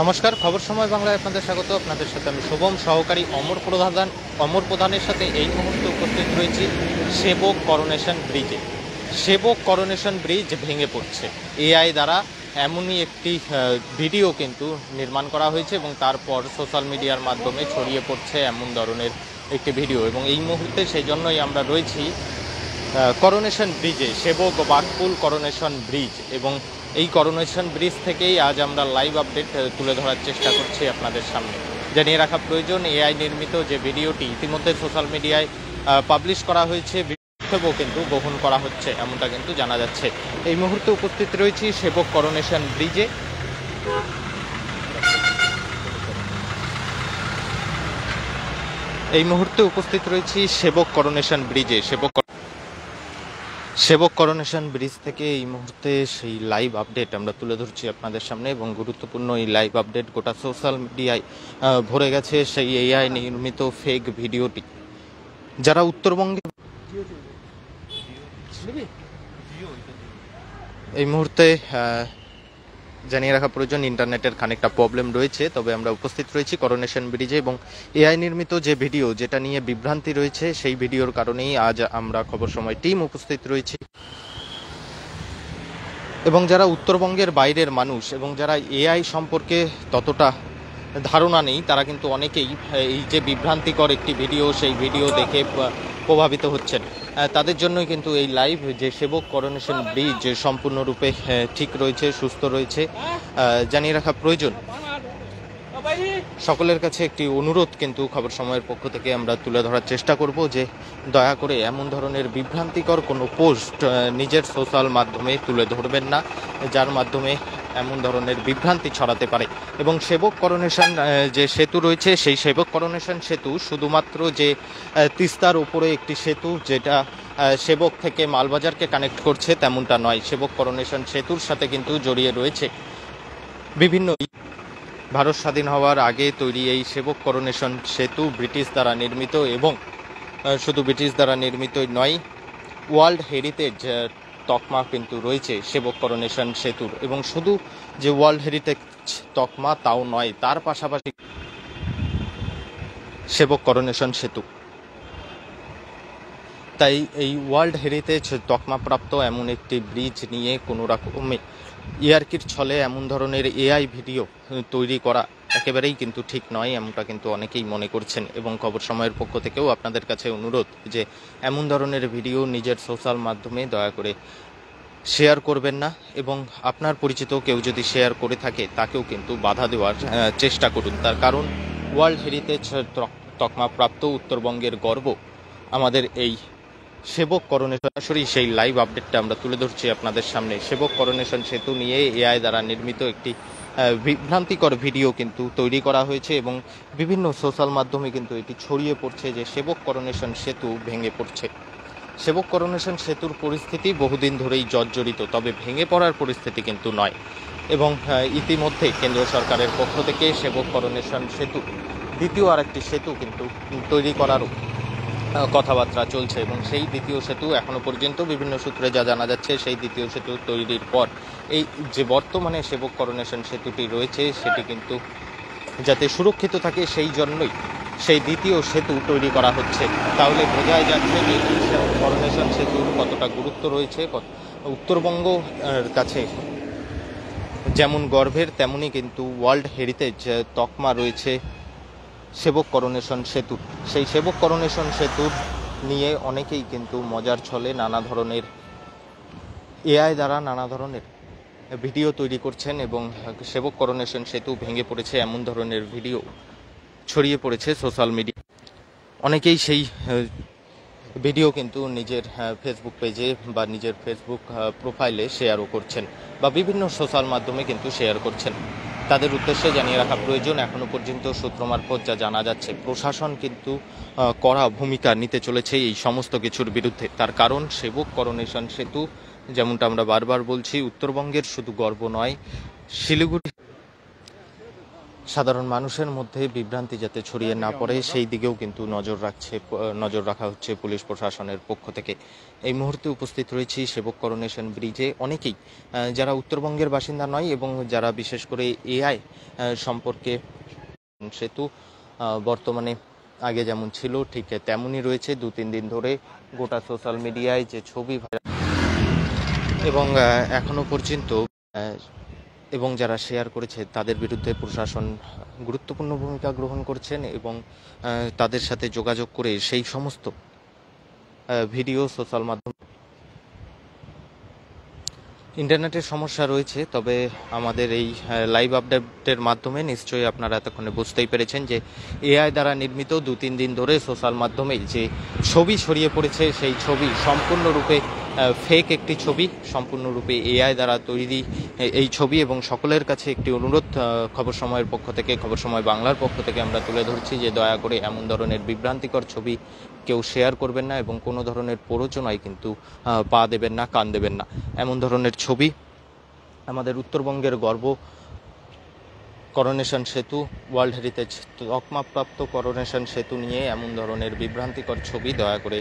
নমস্কার, খবর সময় বাংলায় আপনাদের স্বাগত। আপনাদের সাথে আমি শুভম, সহকারী অমর প্রধানের সাথে এই মুহূর্তে উপস্থিত রয়েছি সেবক করোনেশন ব্রিজে। সেবক করোনেশন ব্রিজ ভেঙে পড়ছে। এআই দ্বারা এমনই একটি ভিডিও কিন্তু নির্মাণ করা হয়েছে এবং তারপর সোশ্যাল মিডিয়ার মাধ্যমে ছড়িয়ে পড়ছে এমন ধরনের একটি ভিডিও, এবং এই মুহূর্তে সেই জন্যই আমরা রয়েছি করোনেশন ব্রিজে, সেবক বাঘপুল করোনেশন ব্রিজ। এবং এই করোনেশন ব্রিজ থেকেই আজ আমরা লাইভ আপডেট তুলে ধরার চেষ্টা করছি আপনাদের সামনে। জানিয়ে রাখা প্রয়োজন, এআই নির্মিত যে ভিডিওটি ইতিমধ্যে সোশ্যাল মিডিয়ায় পাবলিশ করা হয়েছে, বিক্ষোভও কিন্তু গ্রহণ করা হচ্ছে এমনটা কিন্তু জানা যাচ্ছে। এই মুহূর্তে উপস্থিত রয়েছি সেবক করোনেশন ব্রিজে। এই মুহূর্তে উপস্থিত রয়েছি সেবক করোনেশন ব্রিজে। সেবক করোনেশন ব্রিজ থেকে এই মুহূর্তে সেই লাইভ আপডেট আমরা তুলে ধরছি আপনাদের সামনে, এবং গুরুত্বপূর্ণ এই লাইভ আপডেট গোটা সোশ্যাল মিডিয়ায় ভরে গেছে সেই এআই নির্মিত ফেক ভিডিওটি। যারা উত্তরবঙ্গে এই মুহূর্তে জানিয়ে রাখা প্রয়োজন, ইন্টারনেটের খানিকটা প্রবলেম রয়েছে, তবে আমরা উপস্থিত রয়েছি করোনেশন ব্রিজে, এবং এআই নির্মিত যে ভিডিও যেটা নিয়ে বিভ্রান্তি রয়েছে সেই ভিডিওর কারণেই আজ আমরা খবর সময় টিম উপস্থিত রয়েছি। এবং যারা উত্তরবঙ্গের বাইরের মানুষ এবং যারা এআই সম্পর্কে ততটা ধারণা নেই, তারা কিন্তু অনেকেই এই যে বিভ্রান্তিকর একটি ভিডিও, সেই ভিডিও দেখে প্রভাবিত হচ্ছেন। তাদের জন্যই কিন্তু এই লাইভ, যে সেবক করোনেশন ব্রিজ সম্পূর্ণরূপে ঠিক রয়েছে, সুস্থ রয়েছে। জানিয়ে রাখা প্রয়োজন, সকলের কাছে একটি অনুরোধ কিন্তু খবর সময়ের পক্ষ থেকে আমরা তুলে ধরার চেষ্টা করব যে দয়া করে এমন ধরনের বিভ্রান্তিকর কোনো পোস্ট নিজের সোশ্যাল মাধ্যমে তুলে ধরবেন না, যার মাধ্যমে এমন ধরনের বিভ্রান্তি ছড়াতে পারে। এবং সেবক করোনেশন যে সেতু রয়েছে, সেই সেবক করোনেশন সেতু শুধুমাত্র যে তিস্তার উপরে একটি সেতু যেটা সেবক থেকে মালবাজারকে কানেক্ট করছে তেমনটা নয়। সেবক করোনেশন সেতুর সাথে কিন্তু জড়িয়ে রয়েছে বিভিন্ন ভারত স্বাধীন হওয়ার আগে তৈরি এই সেবক করোনেশন সেতু ব্রিটিশ দ্বারা নির্মিত, এবং শুধু ব্রিটিশ দ্বারা নির্মিতই নয়, ওয়ার্ল্ড হেরিটেজ তকমা কিন্তু রয়েছে সেবক করোনেশন সেতুর। এবং শুধু যে ওয়ার্ল্ড হেরিটেজ তকমা তাও নয়, তার পাশাপাশি সেবক করোনেশন সেতু, তাই এই ওয়ার্ল্ড হেরিটেজ তকমাপ্রাপ্ত এমন একটি ব্রিজ নিয়ে কোনো রকমে ইয়ার্কির ছলে এমন ধরনের এআই ভিডিও তৈরি করা একেবারেই কিন্তু ঠিক নয়, এমনটা কিন্তু অনেকেই মনে করছেন। এবং খবর সময়ের পক্ষ থেকেও আপনাদের কাছে অনুরোধ যে এমন ধরনের ভিডিও নিজের সোশ্যাল মাধ্যমে দয়া করে শেয়ার করবেন না, এবং আপনার পরিচিত কেউ যদি শেয়ার করে থাকে তাকেও কিন্তু বাধা দেওয়ার চেষ্টা করুন। তার কারণ ওয়ার্ল্ড হেরিটেজ তকমাপ্রাপ্ত উত্তরবঙ্গের গর্ব আমাদের এই সেবক করোনেশন। সরাসরি সেই লাইভ আপডেটটা আমরা তুলে ধরছি আপনাদের সামনে। সেবক করোনেশন সেতু নিয়ে এআই দ্বারা নির্মিত একটি বিভ্রান্তিকর ভিডিও কিন্তু তৈরি করা হয়েছে, এবং বিভিন্ন সোশ্যাল মাধ্যমে কিন্তু এটি ছড়িয়ে পড়ছে যে সেবক করোনেশন সেতু ভেঙে পড়ছে। সেবক করোনেশন সেতুর পরিস্থিতি বহুদিন ধরেই জর্জরিত, তবে ভেঙে পড়ার পরিস্থিতি কিন্তু নয়। এবং ইতিমধ্যে কেন্দ্র সরকারের পক্ষ থেকে সেবক করোনেশন সেতু দ্বিতীয় আরেকটি সেতু কিন্তু তৈরি করারও কথাবার্তা চলছে, এবং সেই দ্বিতীয় সেতু এখনো পর্যন্ত বিভিন্ন সূত্রে যা জানা যাচ্ছে, সেই দ্বিতীয় সেতু তৈরির পর এই যে বর্তমানে সেবক করোনেশন সেতুটি রয়েছে সেটি কিন্তু যাতে সুরক্ষিত থাকে সেই জন্যই সেই দ্বিতীয় সেতু তৈরি করা হচ্ছে। তাহলে বোঝাই যাচ্ছে যে করোনেশন সেতুর কতটা গুরুত্ব রয়েছে উত্তরবঙ্গ কাছে। যেমন গর্বের, তেমনি কিন্তু ওয়ার্ল্ড হেরিটেজ তকমা রয়েছে সেবক করোনেশন সেতুর। সেই সেবক করোনেশন সেতুর নিয়ে অনেকেই কিন্তু মজার ছলে নানা ধরনের এআই দ্বারা নানা ধরনের ভিডিও তৈরি করছেন, এবং সেবক করোনেশন সেতু ভেঙে পড়েছে এমন ধরনের ভিডিও ছড়িয়ে পড়েছে সোশ্যাল মিডিয়া। অনেকেই সেই ভিডিও কিন্তু নিজের ফেসবুক পেজে বা নিজের ফেসবুক প্রোফাইলে শেয়ারও করছেন, বা বিভিন্ন সোশ্যাল মাধ্যমে কিন্তু শেয়ার করছেন। তাদের উদ্দেশ্যে জানিয়ে রাখা প্রয়োজন, এখনো পর্যন্ত সূত্র মারফত যা জানা যাচ্ছে, প্রশাসন কিন্তু কড়া ভূমিকা নিতে চলেছে এই সমস্ত কিছুর বিরুদ্ধে। তার কারণ সেবক করোনেশন সেতু, যেমনটা আমরা বারবার বলছি, উত্তরবঙ্গের শুধু গর্ব নয়, সাধারণ মানুষের মধ্যে বিভ্রান্তি যাতে ছড়িয়ে না পড়ে সেই দিকেও কিন্তু নজর রাখা হচ্ছে পুলিশ প্রশাসনের পক্ষ থেকে। এই মুহূর্তে উপস্থিত রয়েছি সেবক করোনেশন ব্রিজে। অনেকেই যারা উত্তরবঙ্গের বাসিন্দা নয় এবং যারা বিশেষ করে এআই সম্পর্কে সেতু বর্তমানে আগে যেমন ছিল ঠিক তেমনই রয়েছে। 2-3 দিন ধরে গোটা সোশ্যাল মিডিয়ায় যে ছবি এবং এখনো পর্যন্ত এবং যারা শেয়ার করেছে তাদের বিরুদ্ধে প্রশাসন গুরুত্বপূর্ণ ভূমিকা গ্রহণ করছেন এবং তাদের সাথে যোগাযোগ করে সেই সমস্ত ভিডিও সোশ্যাল মাধ্যম ইন্টারনেটের সমস্যা রয়েছে। তবে আমাদের এই লাইভ আপডেটের মাধ্যমে নিশ্চয়ই আপনারা এতক্ষণে বুঝতেই পেরেছেন যে এআই দ্বারা নির্মিত 2-3 দিন ধরে সোশ্যাল মাধ্যমে যে ছবি ছড়িয়ে পড়েছে সেই ছবি সম্পূর্ণরূপে ফেক একটি ছবি, সম্পূর্ণরূপে এআই দ্বারা তৈরি এই ছবি। এবং সকলের কাছে একটি অনুরোধ, খবর সময়ের পক্ষ থেকে, খবর সময় বাংলার পক্ষ থেকে আমরা তুলে ধরছি যে দয়া করে এমন ধরনের বিভ্রান্তিকর ছবি কেউ শেয়ার করবেন না এবং কোনো ধরনের প্ররোচনায় কিন্তু পা দেবেন না, কান দেবেন না। এমন ধরনের ছবি আমাদের উত্তরবঙ্গের গর্ব করোনেশন সেতু, ওয়ার্ল্ড হেরিটেজ তকমাপ্রাপ্ত করোনেশন সেতু নিয়ে এমন ধরনের বিভ্রান্তিকর ছবি দয়া করে